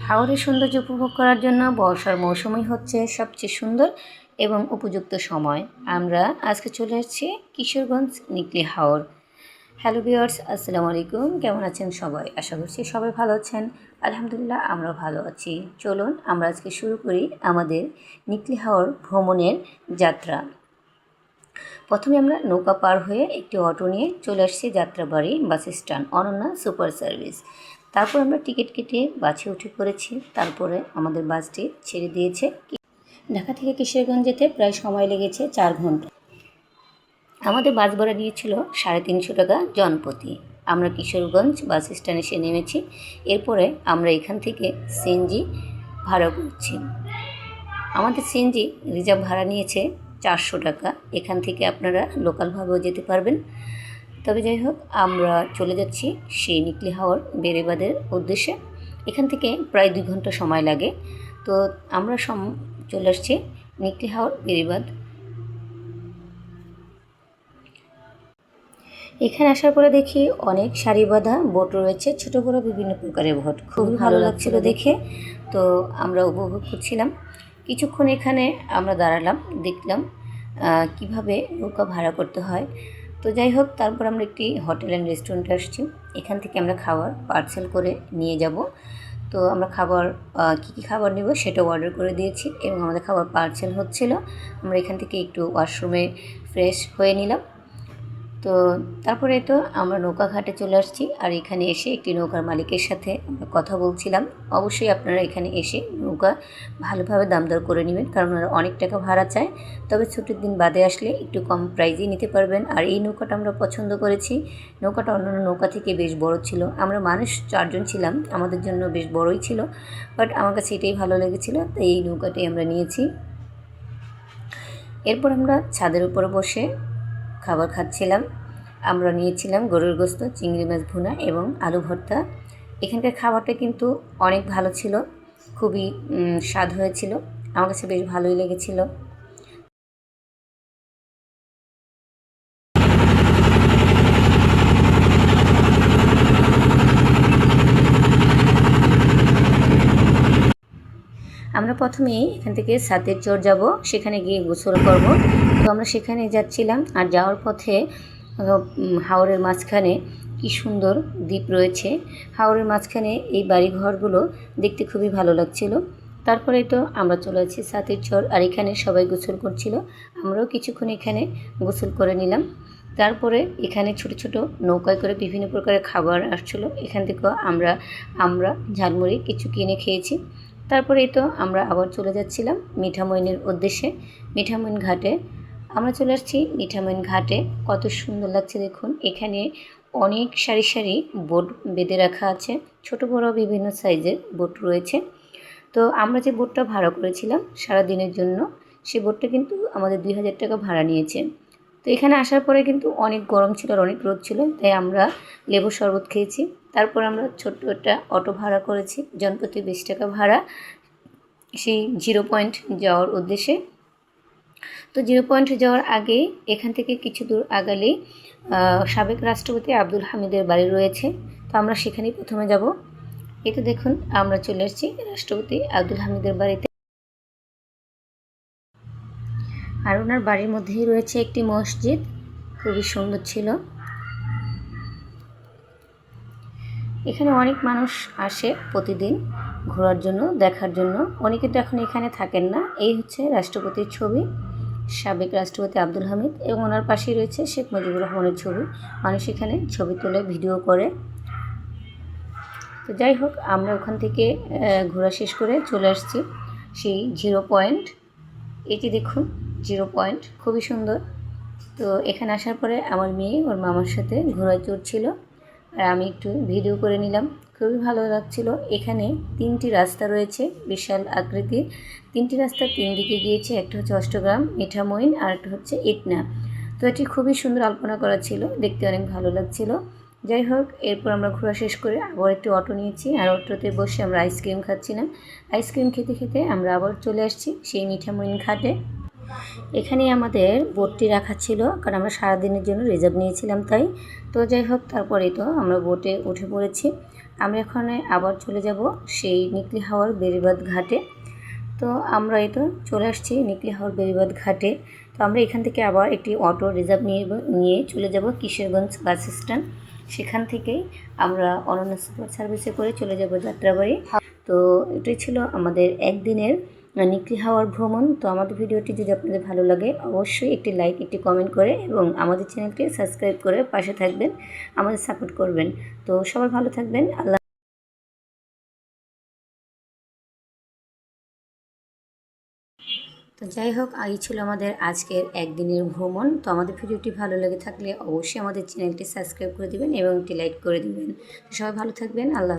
হাওরের সৌন্দর্য উপভোগ করার জন্য বর্ষার মৌসুমই হচ্ছে সবচেয়ে সুন্দর এবং উপযুক্ত সময়। আমরা আজকে চলে আসছি কিশোরগঞ্জ নিকলি হাওর। হ্যালো ভিউয়ার্স, আসসালামু আলাইকুম। কেমন আছেন সবাই? আশা করছি সবাই ভালো আছেন। আলহামদুলিল্লাহ, আমরাও ভালো আছি। চলুন আমরা আজকে শুরু করি আমাদের নিকলি হাওর ভ্রমণের যাত্রা। প্রথমে আমরা নৌকা পার হয়ে একটি অটো নিয়ে চলে আসছি Jatrabari bus stand, Ananya super service. তারপর আমরা টিকিট কেটে বাসে উঠে পড়েছি। তারপরে আমাদের বাসটি ছেড়ে দিয়েছে। ঢাকা থেকে কিশোরগঞ্জ যেতে প্রায় সময় লেগেছে 4 ঘন্টা। আমাদের বাস ভাড়া নিয়েছিল 350 টাকা জনপ্রতি। আমরা কিশোরগঞ্জ বাস স্ট্যান্ডে এসে নেমেছি। এরপরে আমরা এখান থেকে সিএনজি ভাড়া করছি। আমাদের সিএনজি রিজার্ভ ভাড়া নিয়েছে 400 টাকা। এখান থেকে আপনারা লোকালভাবেও যেতে পারবেন। তবে যাই হোক, আমরা চলে যাচ্ছি সেই নিকলি হাওর বেড়িবাঁধের উদ্দেশ্যে। এখান থেকে প্রায় 2 ঘন্টা সময় লাগে। তো আমরা চলে আসছি নিকলি হাওর বেড়িবাঁধ। এখানে আসার পরে দেখি অনেক সারি বাঁধা বোট রয়েছে, ছোটো বড়ো বিভিন্ন প্রকারের বোট। খুবই ভালো লাগছিল দেখে। তো আমরা উপভোগ করছিলাম। কিছুক্ষণ এখানে আমরা দাঁড়ালাম, দেখলাম কিভাবে নৌকা ভাড়া করতে হয়। তো যাই হোক, তারপর আমরা একটি হোটেল অ্যান্ড রেস্টুরেন্টে আসছি। এখান থেকে আমরা খাবার পার্সেল করে নিয়ে যাব। তো আমরা খাবার কী খাবার নেব সেটা অর্ডার করে দিয়েছি এবং আমাদের খাবার পার্সেল হচ্ছিল। আমরা এখান থেকে একটু ওয়াশরুমে ফ্রেশ হয়ে নিলাম। তো তারপরে তো আমরা নৌকা ঘাটে চলে আসছি। আর এখানে এসে একটি নৌকার মালিকের সাথে আমরা কথা বলছিলাম। অবশ্যই আপনারা এখানে এসে নৌকা ভালোভাবে দাম দর করে নেবেন, কারণ ওরা অনেক টাকা ভাড়া চায়। তবে ছুটির দিন বাদে আসলে একটু কম প্রাইজেই নিতে পারবেন। আর এই নৌকাটা আমরা পছন্দ করেছি। নৌকাটা অন্যান্য নৌকা থেকে বেশ বড় ছিল। আমরা মানুষ 4 জন ছিলাম, আমাদের জন্য বেশ বড়ই ছিল। বাট আমার কাছে এটাই ভালো লেগেছিল, তাই এই নৌকাটাই আমরা নিয়েছি। এরপর আমরা ছাদের উপরে বসে খাবার খাচ্ছিলাম। আমরা নিয়েছিলাম গরুর গোস্ত, চিংড়ি মাছ ভুনা এবং আলু ভর্তা। এখানকার খাবারটা কিন্তু অনেক ভালো ছিল, খুবই স্বাদ হয়েছিল। আমার কাছে বেশ ভালোই লেগেছিল। আমরা প্রথমেই এখান থেকে সাতের চর যাব, সেখানে গিয়ে গোসল করব। তো আমরা সেখানে যাচ্ছিলাম। আর যাওয়ার পথে হাওরের মাঝখানে কি সুন্দর দ্বীপ রয়েছে। হাওরের মাঝখানে এই বাড়িঘরগুলো দেখতে খুবই ভালো লাগছিল। তারপরে তো আমরা চলে যাচ্ছি সাতের চর। আর এখানে সবাই গোসল করছিল, আমরাও কিছুক্ষণ এখানে গোসল করে নিলাম। তারপরে এখানে ছোট ছোট নৌকায় করে বিভিন্ন প্রকারের খাবার আসছিলো। এখান থেকেও আমরা ঝালমুড়ি কিছু কিনে খেয়েছি। তারপরে তো আমরা আবার চলে যাচ্ছিলাম মিঠামইনের উদ্দেশ্যে। মিঠামইন ঘাটে আমরা চলে আসছি। মিঠামইন ঘাটে কত সুন্দর লাগছে দেখুন। এখানে অনেক সারি সারি বোট বেঁধে রাখা আছে, ছোট বড় বিভিন্ন সাইজের বোট রয়েছে। তো আমরা যে বোটটা ভাড়া করেছিলাম সারা দিনের জন্য, সেই বোটটা কিন্তু আমাদের 2000 টাকা ভাড়া নিয়েছে। তো এখানে আসার পরে কিন্তু অনেক গরম ছিল আর অনেক রোদ ছিল, তাই আমরা লেবুর শরবত খেয়েছি। তারপর আমরা ছোট্ট একটা অটো ভাড়া করেছি, জনপ্রতি 20 টাকা ভাড়া, সেই 0 পয়েন্ট যাওয়ার উদ্দেশ্যে। তো 0 পয়েন্ট যাওয়ার আগে এখান থেকে কিছু দূর আগালেই সাবেক রাষ্ট্রপতি আব্দুল হামিদের বাড়ি রয়েছে। তো আমরা সেখানেই প্রথমে যাব। এই তো দেখুন, আমরা চলে এসেছি রাষ্ট্রপতি আব্দুল হামিদের বাড়িতে। আর ওনার বাড়ির মধ্যেই রয়েছে একটি মসজিদ, খুবই সুন্দর ছিল। এখানে অনেক মানুষ আসে প্রতিদিন ঘোরার জন্য, দেখার জন্য। অনেকে তো এখন এখানে থাকেন না। এই হচ্ছে রাষ্ট্রপতির ছবি, সাবেক রাষ্ট্রপতি আব্দুল হামিদ, এবং ওনার পাশেই রয়েছে শেখ মুজিবুর রহমানের ছবি। মানুষ এখানে ছবি তুলে ভিডিও করে। তো যাই হোক, আমরা ওখান থেকে ঘোরা শেষ করে চলে আসছি সেই 0 পয়েন্ট। এটি দেখুন 0 পয়েন্ট, খুবই সুন্দর। তো এখানে আসার পরে আমার মেয়ে ওর মামার সাথে ঘোড়ায় চড়ছিল, আর আমি একটু ভিডিও করে নিলাম। খুবই ভালো লাগছিল। এখানে 3টি রাস্তা রয়েছে, বিশাল আকৃতির 3টি রাস্তা 3 দিকে গিয়েছে। একটা হচ্ছে অষ্টগ্রাম, মিঠামইন, আর একটা হচ্ছে ইটনা। তো এটি খুবই সুন্দর আলপনা করা ছিল, দেখতে অনেক ভালো লাগছিল। যাই হোক, এরপর আমরা ঘোরা শেষ করে আবার একটি অটো নিয়েছি। আর অটোতে বসে আমরা আইসক্রিম খাচ্ছিলাম। আইসক্রিম খেতে খেতে আমরা আবার চলে আসছি সেই মিঠামইন ঘাটে। এখানেই আমাদের বোটটি রাখা ছিল, কারণ আমরা সারাদিনের জন্য রিজার্ভ নিয়েছিলাম তাই। তো যাই হোক, তারপরে তো আমরা বোটে উঠে পড়েছি। আমরা এখন আবার চলে যাব সেই নিকলি হাওর বেড়িবাঁধ ঘাটে। তো আমরা এই তো চলে আসছি নিকলি হাওর বেড়িবাঁধ ঘাটে। তো আমরা এখান থেকে আবার একটি অটো রিজার্ভ নিয়ে চলে যাব কিশোরগঞ্জ বাস স্ট্যান্ড। সেখান থেকেই আমরা অনন্য সুপার সার্ভিসে করে চলে যাব যাত্রাবাড়ি। তো এটাই ছিল আমাদের একদিনের নিকলি হাওর ভ্রমণ। তো আমাদের ভিডিওটি যদি আপনাদের ভালো লাগে অবশ্যই একটি লাইক, একটি কমেন্ট করে এবং আমাদের চ্যানেলটি সাবস্ক্রাইব করে পাশে থাকবেন, আমাদের সাপোর্ট করবেন। তো সবাই ভালো থাকবেন। আল্লাহ। তো যাই হোক, এই ছিল আমাদের আজকের একদিনের ভ্রমণ। তো আমাদের ভিডিওটি ভালো লেগে থাকলে অবশ্যই আমাদের চ্যানেলটি সাবস্ক্রাইব করে দিবেন এবং একটি লাইক করে দিবেন। তো সবাই ভালো থাকবেন। আল্লাহ।